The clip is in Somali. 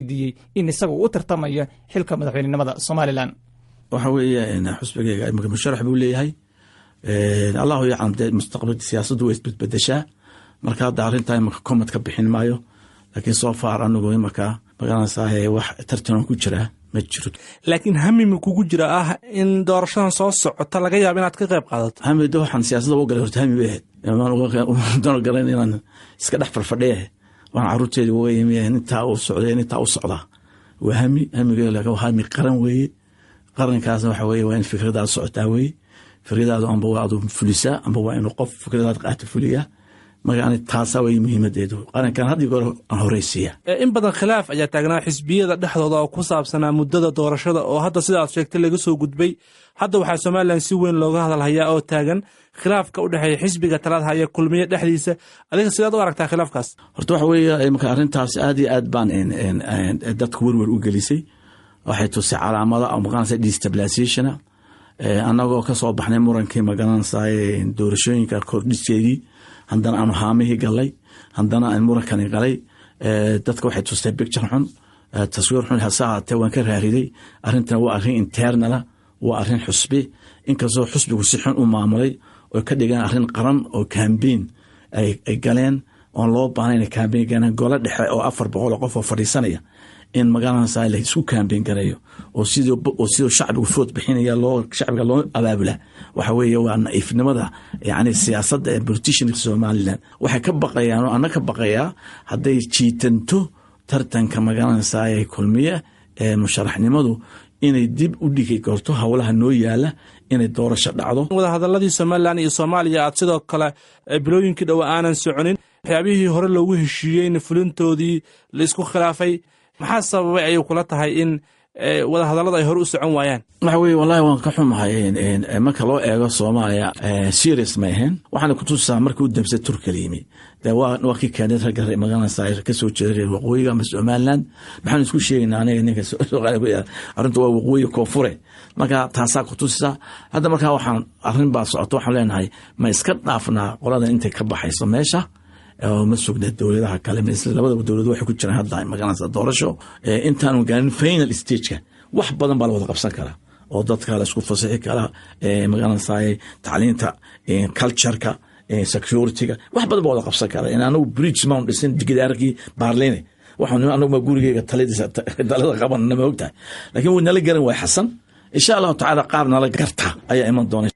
diyey in isagu u tartamayo xilka madaxweynenimada Somaliland. waxa weeye xusbigayga imika musharax buu leeyahay Allahu yaclam mustaqbalka siyaasaddu way isbedbedeshaa marka hadda arrinta imika comment ka bixin maayo laakiin soo faar anigu imika magaranaysaa wax tartan ku jira ma jiro laakiin hamimi kugu jira in doorashadan soo socota laga yaabo inaad ka qayb qaadato hamido waxaan siyaasadda u galay horta hami weeyad doon garan inaan iska dhex farfadhiye waan caruurteedii uga yimid inta u socda waa hamiga waa hami qaran weeye qarankaasna waxa weeye waa in fikradaada socotaa weeye fikradaada amba waa adu fulisaa amba waa inuu qof fikradaada qaata fuliyaa magaani taasa way muhiimadeedu qarankan hadii goor aan horeysiya in badan khilaaf ayaa taagnaa xisbiyada dhexdooda oo ku saabsanaa muddada doorashada oo hadda sidaas sheegtay laga soo gudbay hadda waxaa Soomaaliland si weyn looga hadal hayaa oo taagan khilaafka u dhaxeeya xisbiga talada haya kulmiye dhexdiisa adiga sidaad u aragtaa khilaafkaas horta waxa weeye marka arrintaas aad iyo aad baan dadku warwar u gelisay waxay tusay calaamada oo maqanaysa destabilization anagoo ka soo baxnay murankii magaranaysa doorashooyinka kordhiseedii haddana aanu haamihii galay haddana aan murankani galay dadka waxay tustay picture xun taswiir xun hasaate waan ka raariday arrintan waa arrin internal waa arrin xusbi inkastoo xusbigu si xun u maamulay oo ka dhigan arrin qaran oo campaign ay galeen oo loo baahnay campaign ganan golo dhexe oo 400 qof oo fadhiisanaya in magaranaysa la isku campaign gareeyo oo sidoo shacbigu food bixinaya shacbiga loo abaabula waxa weeye waa naifnimada yaani siyaasadda ee politician Somaliland waxa ka baqayaan oo anaka baqaya haday jiitanto tartanka magaranaysa ay kulmiye ee musharaxnimadu inay dib u dhigay goorto hawlaha noo yaala inay doorasho dhacdo wada hadalladii Somaliland iyo Soomaaliya aad sidoo kale bilooyinkii dhaw aanan soconin waxyaabihii hore loogu heshiiyay fulintoodii la isku khilaafay maxaa sababay ay kula tahay in wada hadallada ay hor u socon waayaan waxa weeye wallahi waan ka xumahay marka loo eego Soomaaliya serious ma ahayn waxaan ku tusaa markii uu damsay Turkiga waa kii keenay rag magaranaysa ka soo jeeday waqooyiga Somaliland maxaan isku sheegnaa aniga ninka soo qalay arrintu waa waqooyi koonfure marka taasa ku tusaa hadda marka waxaan arrin baa socoto waxaan leenahay ma iska dhaafnaa qolada intay ka baxayso meesha oo mas'uuliyad dawladaha kale mesela labada dawladood waxay ku jiraan hadda magaranaysa doorasho intaanu gaarin final stage-ka wax badan baa la wada qabsan karaa oo dadka la isku fasaxi kara magaranaysa tacliinta culture-ka security-ga wax badan baa wada qabsan kara in aanu bridge mount dhisin digidaarkii baarleene waxaan anagu gurigeyga talada qabanna ma ogtahay laakiin wuu nala garan way xasan insha Allah taala qaarna la garta ayaa iman doona